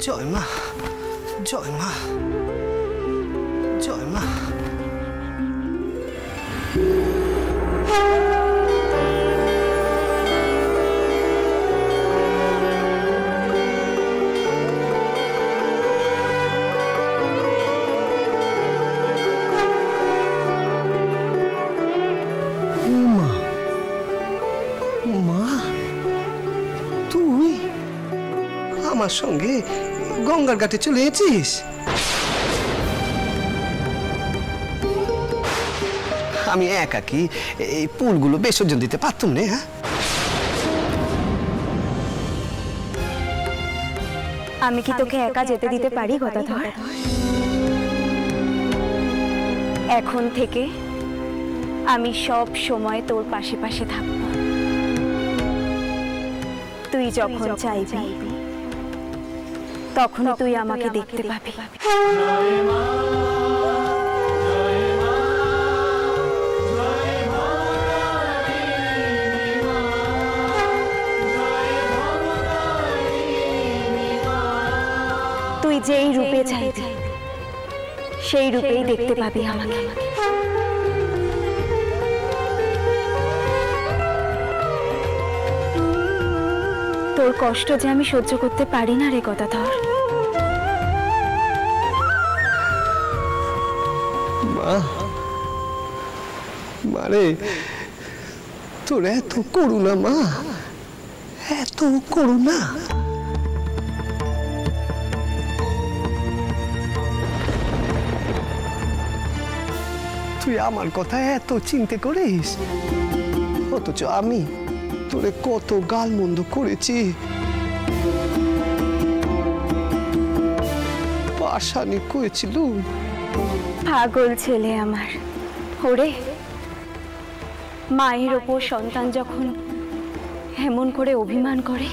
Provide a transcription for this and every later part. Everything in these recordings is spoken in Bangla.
জয় মা, জয় মা, জয় মা। আমার সঙ্গে গঙ্গার ঘাটে চলে এসেছিস? আমি একাকি এই ফুলগুলো বিসর্জন দিতে পারতাম না। হ্যাঁ, আমি কি তোকে একা যেতে দিতে পারি গদাধর? এখন থেকে আমি সব সময় তোর পাশে পাশে থাকব। তুই যখন চাইবি তখন তুই আমাকে দেখতে পাবি। তুই যেই রূপে চাইবি সেই রূপেই দেখতে পাবি আমাকে। তোর কষ্ট যে আমি সহ্য করতে পারি না রে গদাধর। মারে, তোর এত করুণা মা, এত করুণা। তুই আমার কথা এত চিন্তা করিস, অথচ আমি তোরে কত গালমন্দ করেছি, পাশানি করেছিল। পাগল ছেলে আমার। ওরে, মায়ের ওপর সন্তান যখন এমন করে অভিমান করে,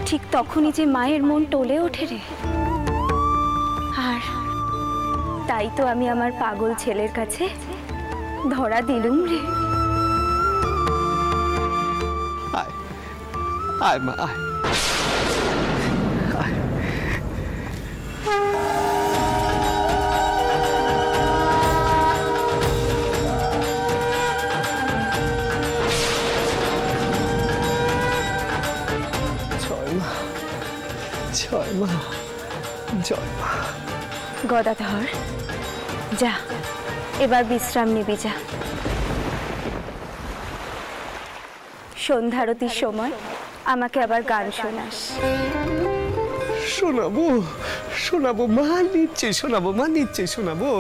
ঠিক তখনই যে মায়ের মন টলে ওঠে রে। আর তাই তো আমি আমার পাগল ছেলের কাছে ধরা দিলুম রে। আয় আয় মা, আয় আয়। জয় মা, জয় মা। গদাধর, যা এবার বিশ্রাম নিবি যা। সন্ধ্যারতির সময় আমাকে আবার গান শোনাস। শোনাবো, শোনাবো মা, নিশ্চয়ই শোনাবো মা, নিশ্চয়ই শোনাবো।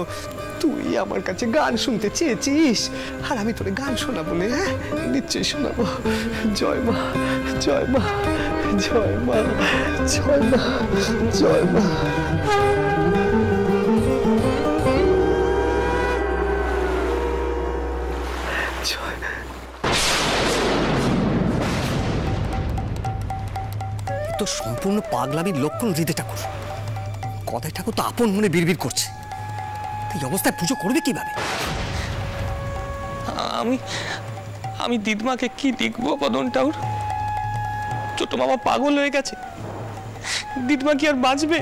তুই আমার কাছে গান শুনতে চেয়েছিস আর আমি তোরে গান শোনাবো না? হ্যাঁ, নিশ্চয়ই শোনাবো। জয় মা, জয় মা, জয় মা, জয় মা, জয় মা। তো সম্পূর্ণ পাগলামির লক্ষণ হৃদয় ঠাকুর। গদাই ঠাকুর তো আপন মনে বিড়বিড় করছে। এই অবস্থায় পুজো করবে কিভাবে? আমি দিদমাকে কি দেখবো কদন ঠাকুর? ছোট মামা পাগল হয়ে গেছে, দিদমা কি আর বাঁচবে?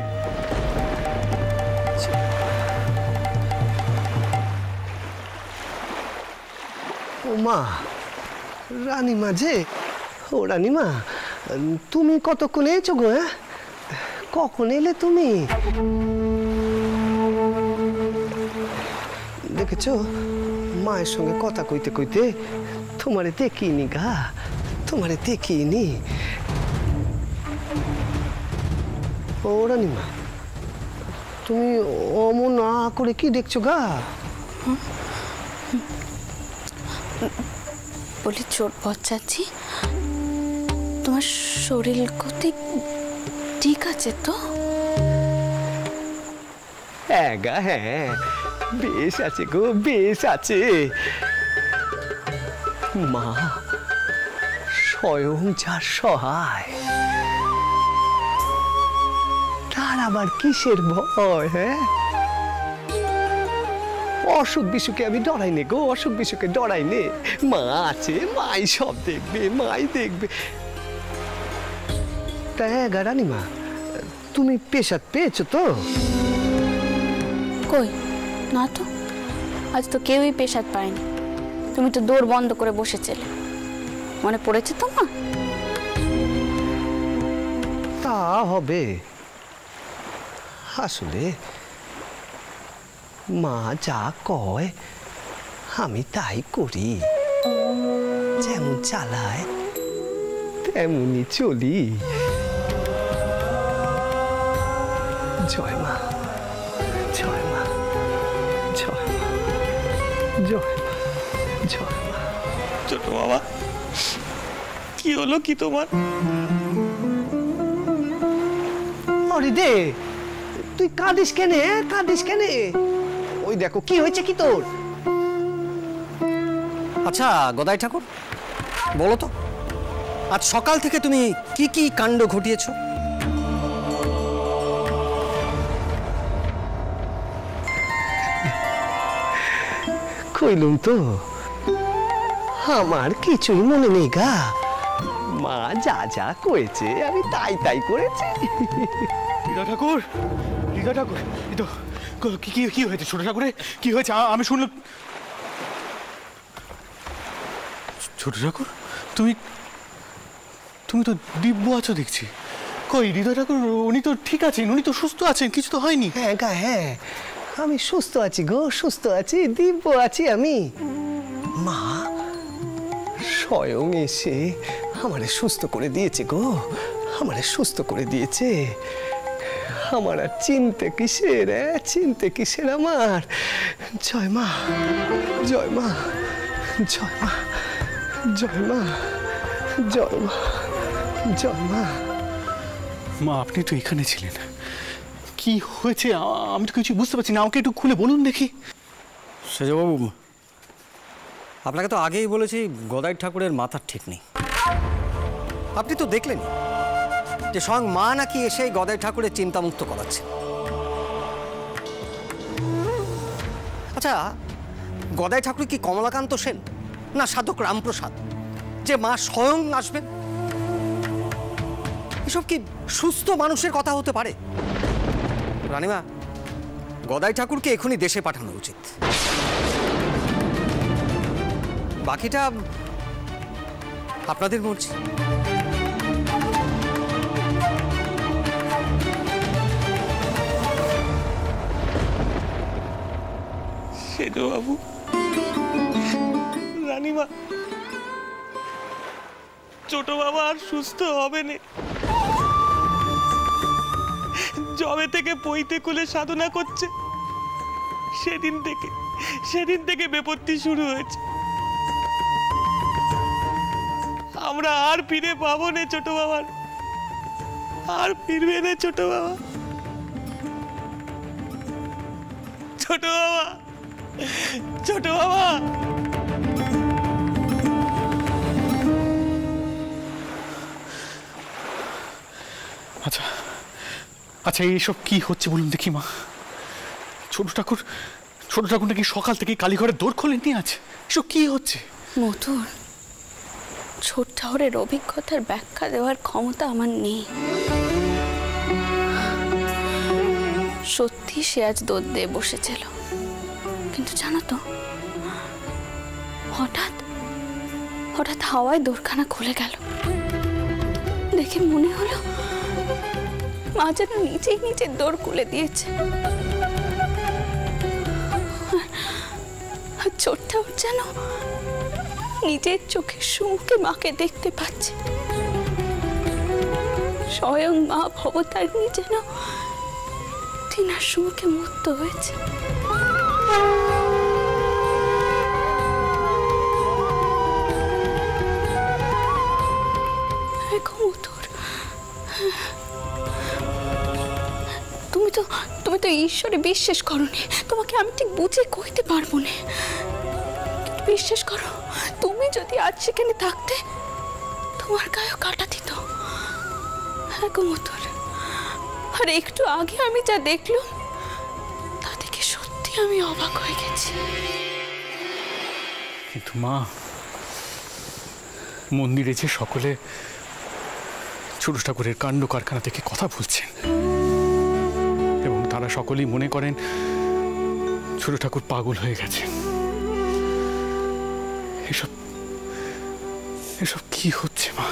ও মা, রানীমা যে, ও রানীমা, তুমি কতক্ষণ এসো গো? হ্যাঁ, কখন এলে তুমি? দেখেছো, মায়ের সঙ্গে কথা কইতে কইতে তোমারে দেখিনি গা, তোমারে দেখিনি। ও রানীমা, তুমি অমন না করে কি দেখছো গা? বলি চোট বচ্চাচ্ছি, তোমার শরীর গতি ঠিক আছে তো? হ্যাঁ গা, হ্যাঁ বেশ আছে গো, বেশ আছে। মা স্বয়ং যার সহায়, তার আবার কিসের ভয়? হ্যাঁ, অসুখ বিসুখে আমি ডরাই নে গো, অসুখ বিসুখে ডরাই নে। মা আছে, মাই সব দেখবে, মাই দেখবে। তা হ্যাঁ গা রানীমা, তুমি পেশাদ পেয়েছো তো? কই না তো, আজ তো কেউই পেশাদ পায়নি। তুমি তো দৌড় বন্ধ করে বসেছিলে, মনে পড়েছে তো মা? তা হবে, আসলে মা যা কয় আমি তাই করি, যেমন চালায় তেমনি চলি। জয় মা, জয় মা, জয় মা, জয় মা, জয় মা। ছোট বাবা, কি হলো কি তোমার? আরে দে, তুই কাঁদিস কেনে? কাঁদিস কেনে? ওই দেখো কি হয়েছে কি তোর? আচ্ছা গদাই ঠাকুর, বলো তো আজ সকাল থেকে তুমি কি কি কাণ্ড ঘটিয়েছো? কইলুম তো, আমার কিছুই মনে নেই গা। মা যা যা কয়েছে আমি তাই তাই করেছি। রিকা ঠাকুর, রিকা ঠাকুর, এই তো কি কি কি হয়েছে ছোট ঠাকুরে? কি হয়েছে আমি শুনলাম। ছোট ঠাকুর, তুমি তুমি তো দিব্য আছো দেখছি। কই হৃদয় ঠাকুর, উনি তো ঠিক আছেন, উনি তো সুস্থ আছেন, কিছু তো হয়নি। হ্যাঁ গা, হ্যাঁ আমি সুস্থ আছি গো, সুস্থ আছি, দিব্য আছি আমি। মা স্বয়ং এসে আমারে সুস্থ করে দিয়েছে গো, আমারে সুস্থ করে দিয়েছে। আমার আর চিনতে কিসের, চিনতে কিসের আমার। জয় মা, জয় মা, জয় মা, জয় মা, জয় মা, জয় মা। মা আপনি তো এখানে ছিলেন, কি হয়েছে আমি তো কিছু বুঝতে পারছি না, আমাকে একটু খুলে বলুন দেখি। সেজবাবু, আপনাকে তো আগেই বলেছি গদাই ঠাকুরের মাথার ঠিক নেই। আপনি তো দেখলেন যে স্বয়ং মা নাকি এসে গদাই ঠাকুরের চিন্তামুক্ত করাচ্ছে। আচ্ছা গদাই ঠাকুর কি কমলাকান্ত সেন না সাধক রামপ্রসাদ যে মা স্বয়ং আসবেন? এসব কি সুস্থ মানুষের কথা হতে পারে? রানীমা, গদাই ঠাকুরকে এখনই দেশে পাঠানো উচিত। বাকিটা আপনাদের মর্জি। সেজ বাবু, রানীমা, ছোট বাবা আর সুস্থ হবে না। জবে থেকে পইতে কুলে সাধনা করছে সেদিন থেকে বিপত্তি শুরু হয়েছে। আমরা আর ফিরে পাবো না ছোট বাবার, আর ফিরবে না ছোট বাবা। ছোট বাবা, ছোট বাবা। আচ্ছা আচ্ছা, এইসব কি হচ্ছে বলুন দেখি মা? ছোট ঠাকুর নাকি সকাল থেকে কালীঘরের দোর খোলেন নিয়ে আছে, এসব কি হচ্ছে? মধুর, ছোট ঠাকুরের অভিজ্ঞতার ব্যাখ্যা দেওয়ার ক্ষমতা আমার নেই। সত্যি সে আজ দোর দিয়ে বসেছিল, কিন্তু জানো তো হঠাৎ হঠাৎ হাওয়ায় দোরখানা খুলে গেল। দেখে মনে হলো মা যেন নিজেই নিজের দোর খুলে দিয়েছে। আর ছোট ঠাকুর যেন নিজের চোখের সম্মুখে মাকে দেখতে পাচ্ছে। স্বয়ং মা ভবতারিণী যেন তিনার সম্মুখে মুক্ত হয়েছে। তুমি তো ঈশ্বরে বিশ্বাস করনি, তোমাকে আমি ঠিক বুঝে কইতে পারবো না। বিশ্বাস করো, তুমি যদি আজ সেখানে থাকতে তোমার গায়ে কাটা দিত। হ্যাঁ গো মধুর, আর একটু আগে আমি যা দেখলাম তা দেখে সত্যি আমি অবাক হয়ে গেছি। কিন্তু মা, মন্দিরে যে সকলে ছোট ঠাকুরের কাণ্ড কারখানা থেকে কথা বলছেন, সকলেই মনে করেন ছোট ঠাকুর পাগল হয়ে গেছে। এসব এসব কি হচ্ছে মা?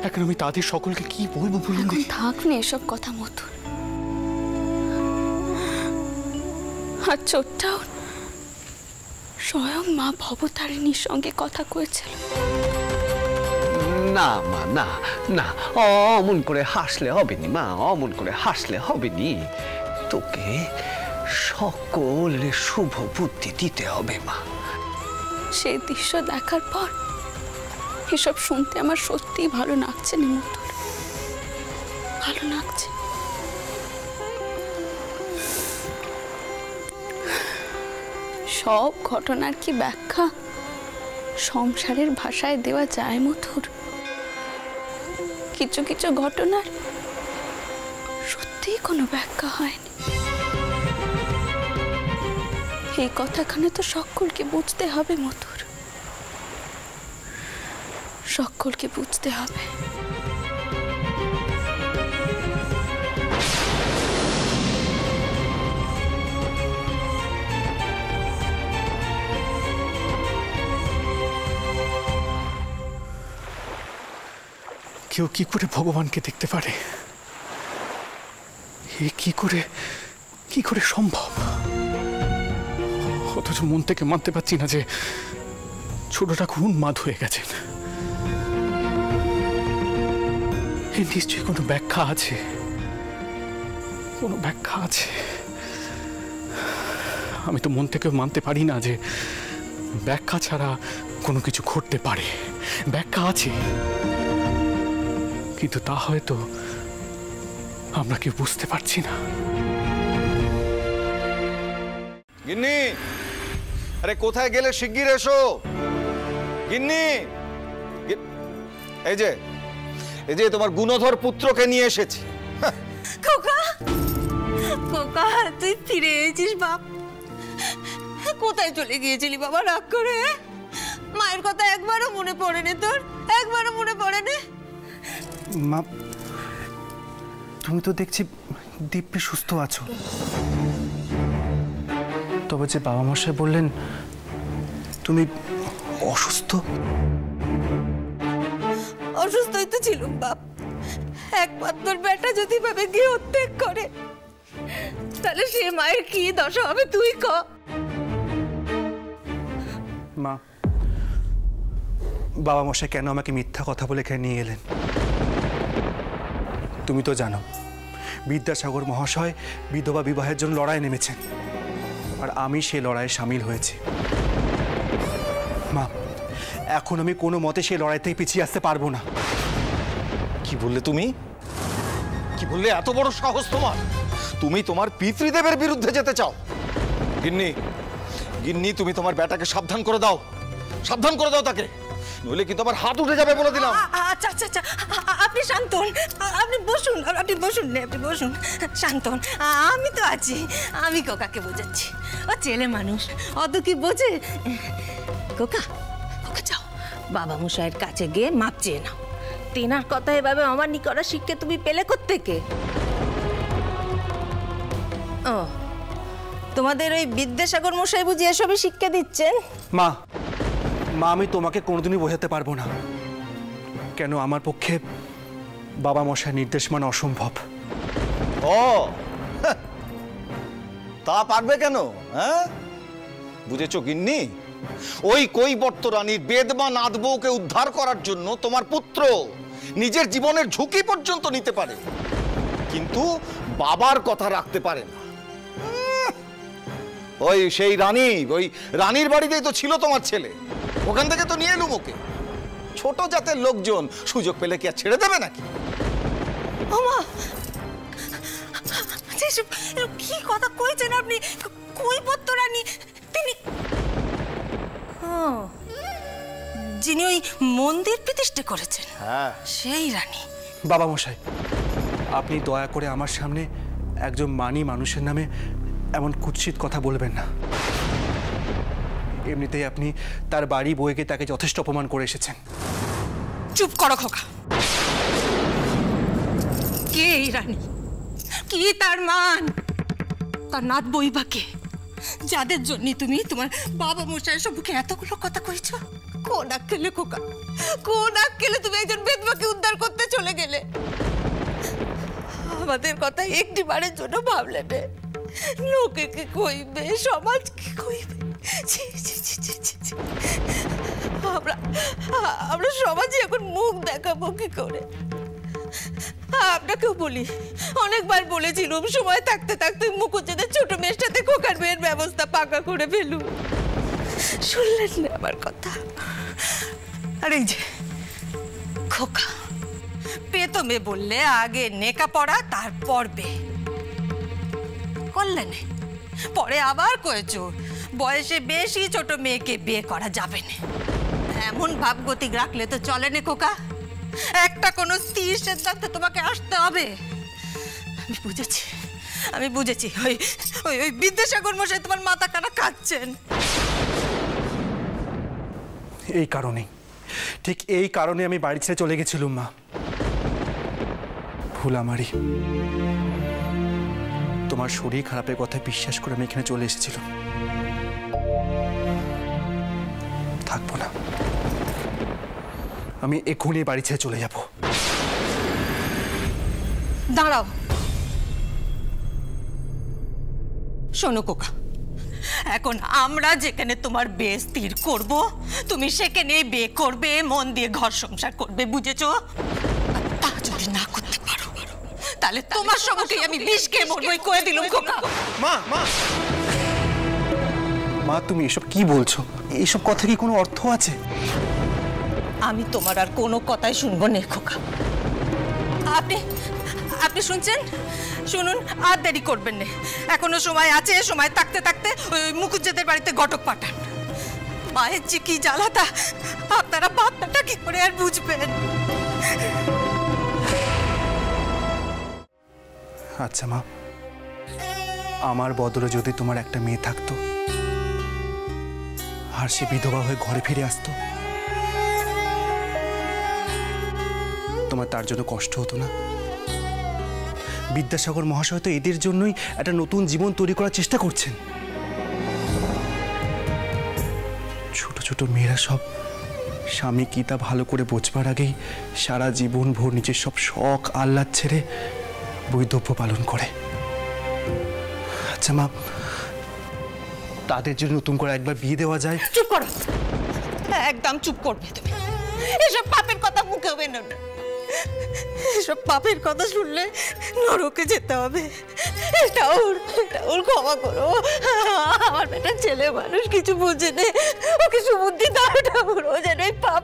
এখন আমি তাদের সকলকে কি বলবো বলুন? থাক না এসব কথা মধুর। আর চোরটাও স্বয়ং মা ভবতারিণীর সঙ্গে কথা কয়েছিল। না মা, না না, অমন করে হাসলে হবে নি মা, অমন করে হাসলে হবে নি। তোকে সকলের শুভ বুদ্ধি দিতে হবে মা। সেই দৃশ্য দেখার পর এসব শুনতে আমার সত্যিই ভালো লাগছে না মধুর, ভালো লাগছে। সব ঘটনার কি ব্যাখ্যা সংসারের ভাষায় দেওয়া যায় মধুর? কিছু কিছু ঘটনার সত্যিই কোনো ব্যাখ্যা হয়নি। এই কথাখানে তো সকলকে বুঝতে হবে মধুর, সকলকে বুঝতে হবে। কেউ কি করে ভগবানকে দেখতে পারে? এ কি করে সম্ভব? অথচ মন থেকে মানতে পারছি না যে ছোট ঠাকুর উন্মাদ হয়ে গেছেন। এর নিশ্চয়ই কোনো ব্যাখ্যা আছে, কোনো ব্যাখ্যা আছে। আমি তো মন থেকে মানতে পারি না যে ব্যাখ্যা ছাড়া কোনো কিছু ঘটতে পারে। ব্যাখ্যা আছে, কিন্তু তা হয়তো আমরা কেউ বুঝতে পারছি না। গিন্নি, আরে কোথায় গেলে? শিগগির এসো গিন্নি। এই যে তোমার গুণধর পুত্রকে নিয়ে এসেছি। খোকা, খোকা তুই ফিরে এসেছিস বাপ। কোথায় চলে গিয়েছিলি বাবা রাগ করে? মায়ের কথা একবারও মনে পড়ে নে তোর? একবারও মনে পড়ে নে? মা, তুমি তো দেখছি দিব্যি সুস্থ আছো। তবে যে বাবা মশাই বললেন তুমি অসুস্থ। অসুস্থই তো ছিলুম বাপ। একমাত্র বেটা যদি ভাবে গৃহত্যাগ করে তাহলে সে মায়ের কি দশা হবে তুই ক? মা, বাবা মশাই কেন আমাকে মিথ্যা কথা বলে এখানে নিয়ে এলেন? তুমি তো জানো বিদ্যাসাগর মহাশয় বিধবা বিবাহের জন্য লড়াই নেমেছেন, আর আমি সেই লড়াইয়ে সামিল হয়েছি। মা, এখন আমি কোনো মতে সেই লড়াই থেকে পিছিয়ে আসতে পারবো না। কি বললে তুমি? কি বললে? এত বড় সাহস তোমার? তুমি তোমার পিতৃদেবের বিরুদ্ধে যেতে চাও? গিন্নি, গিন্নি, তুমি তোমার বেটাকে সাবধান করে দাও, সাবধান করে দাও তাকে, নইলে কিন্তু আমার হাত উঠে যাবে বলে দিলাম। আচ্ছা আচ্ছা আচ্ছা, আপনি শান্ত হন, আপনি বসুন, আপনি বসুন, আপনি বসুন, শান্ত হন। আমি তো আছি, আমি কোকাকে বোঝাচ্ছি। ও ছেলে মানুষ, অত কি বোঝে? কোকা, কোকা যাও বাবা মশাইয়ের কাছে গিয়ে মাপ চেয়ে নাও। তেনার কথা এভাবে অমান্য করা শিক্ষা তুমি পেলে কোত্থেকে? ও, তোমাদের ওই বিদ্যাসাগর মশাই বুঝি এসবই শিক্ষা দিচ্ছেন? মা, আমি তোমাকে কোনোদিনই বোঝাতে পারবো না কেন আমার পক্ষে বাবা মশাই নির্দেশ মানা অসম্ভব। ও তা পারবে কেন? হ্যাঁ, বুঝেছো গিন্নি? ওই কৈবর্ত রানীর বেদমা নাথ বউকে উদ্ধার করার জন্য তোমার পুত্র নিজের জীবনের ঝুঁকি পর্যন্ত নিতে পারে, কিন্তু বাবার কথা রাখতে পারে না। ওই সেই রানী, ওই রানীর বাড়িতেই তো ছিল তোমার ছেলে, ওখান থেকে তো নিয়ে এলুম ওকে। ছোট জাতের লোকজন সুযোগ পেলে কি আর ছেড়ে দেবে নাকি? কি কথা কইছেন আপনি? কৈবর্ত রানী তিনি, যিনি ওই মন্দির প্রতিষ্ঠা করেছেন, হ্যাঁ সেই রানী। বাবা মশাই, আপনি দয়া করে আমার সামনে একজন মানি মানুষের নামে এমন কুৎসিত কথা বলবেন না। এমনিতেই আপনি তার বাড়ি বইকে তাকে যথেষ্ট অপমান করে এসেছেন। চুপ করো খোকা। কে এই রানী? কি তার মান? তার নাত বইবাকে যাদের জন্য তুমি তোমার বাবা মশাইয়ের সম্মুখে এতগুলো কথা কইছো। কোন আক্কেলে খোকা, কোন আক্কেলে তুমি একজন বিধবাকে উদ্ধার করতে চলে গেলে? আমাদের কথা একটি বারের জন্য ভাবলে না? লোকে কি কইবে, সমাজ কি কইবে? আমরা সমাজে এখন মুখ দেখাবো কি করে? আপনাকেও বলি, অনেকবার বলেছিলাম সময় থাকতে থাকতে মুখুজ্জেদের ছোট মেয়ের সাথে খোকার বিয়ের ব্যবস্থা পাকা করে ফেলুন। শুনলেন না আমার কথা? আর এই যে খোকা, পেতমে বললে আগে নেকা পড়া তারপর বে করলেন, পরে আবার কয়েছো বয়সে বেশি ছোট মেয়েকে বিয়ে করা যাবে না। এমন ভাবগতিক রাখলে তো চলে না খোকা। একটা কোনো স্থির সিদ্ধান্তে তোমাকে আসতে হবে। আমি বুঝেছি ওই ওই ওই বিদ্যাসাগর মশাই তোমার মাথা কাটা খাচ্ছেন। এই কারণে, ঠিক এই কারণে আমি বাড়ি ছেড়ে চলে গেছিলাম মা। ভুল আমারই। তোমার শরীর খারাপের কথা বিশ্বাস করে আমি এখানে চলে এসেছিলাম। থাকবো না, আমি এখনই বাড়ি ছেড়ে চলে যাব। দাঁড়াও, শোনো কোকা, এখন আমরা যেখানে তোমার বিয়ে স্থির করব, তুমি সেখানে বিয়ে করবে, মন দিয়ে ঘর সংসার করবে, বুঝেছো? তা যদি না করতে পারো তাহলে তোমার সঙ্গে আমি বিষ খেয়ে মরবো, করে দিলাম খোকা। মা মা মা, তুমি এসব কি বলছো? এইসব কথা কি কোনো অর্থ আছে? আমি তোমার আর কোনো কথাই শুনবো না খোকা। আপনি শুনছেন? শুনুন, আর দেরি করবেন না, এখনো সময় আছে। সময় থাকতে থাকতে ওই মুখুজ্জেদের বাড়িতে ঘটক পাঠান। মায়ের যে কি জ্বালাতা আপনারা বাপটা কি করে আর বুঝবেন? আচ্ছা মা, আমার বদলে যদি তোমার একটা মেয়ে থাকতো আর সে বিধবা হয়ে ঘরে ফিরে আসতো, তোমার তার জন্য কষ্ট হতো না? বিদ্যাসাগর মহাশয় তো এদের জন্যই একটা নতুন জীবন তৈরি করার চেষ্টা করছেন। ছোট ছোট মেয়েরা সব স্বামী কি তা ভালো করে বোঝবার আগেই সারা জীবন ভোর নিজের সব শখ আহ্লাদ ছেড়ে বৈধব্য পালন করে। আচ্ছা মা, তাদের জন্য নতুন করে একবার বিয়ে দেওয়া যায়? চুপ করো, একদম চুপ করবে তুমি। এসব পাপের কথা মুখে হবে না। এসব পাপের কথা শুনলে নরকে যেতে হবে। এটা ওর ক্ষমা করো, আমার বেটা ছেলে মানুষ, কিছু বুঝে নে, ওকে সুবুদ্ধি দাও ঠাকুর, ও যেন এই পাপ।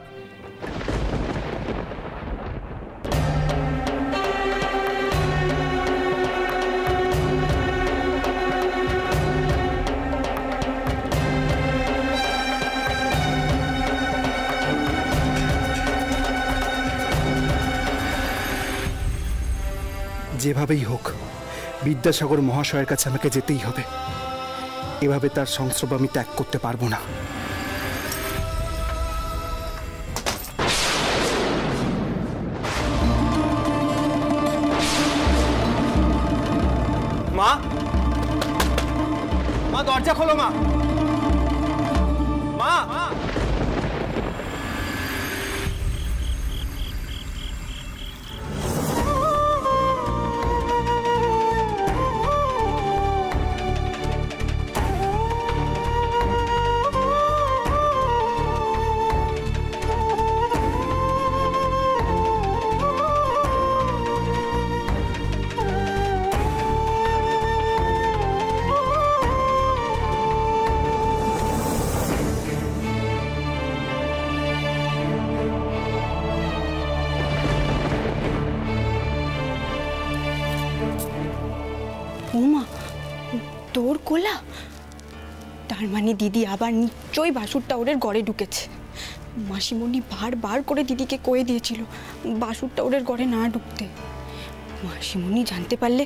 যেভাবেই হোক বিদ্যাসাগর মহাশয়ের কাছে আমাকে যেতেই হবে। এভাবে তার সংস্রব আমি ত্যাগ করতে পারবো না। মা মা, দরজা খোলো মা। মা তোর কোলা? তার মানে দিদি আবার নিশ্চয়ই বাসুরটা ওরের ঘরে ঢুকেছে। মাসিমণি বারবার করে দিদিকে কয়ে দিয়েছিল বাসুরটা ওরের ঘরে না ঢুকতে। মাসিমণি জানতে পারলে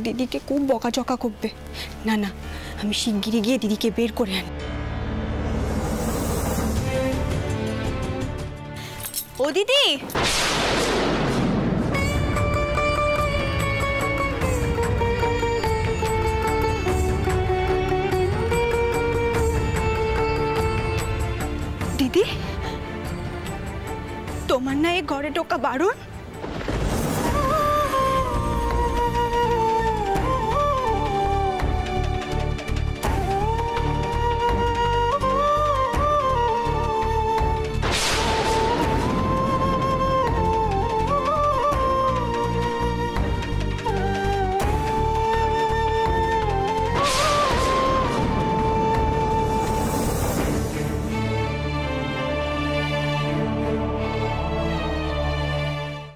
দিদিকে খুব বকাঝকা করবে। না না, আমি শিগগিরই গিয়ে দিদিকে বের করে আনি। ও দিদি, দিদি, তোমার না এ ঘরে ঢোকা বারণ?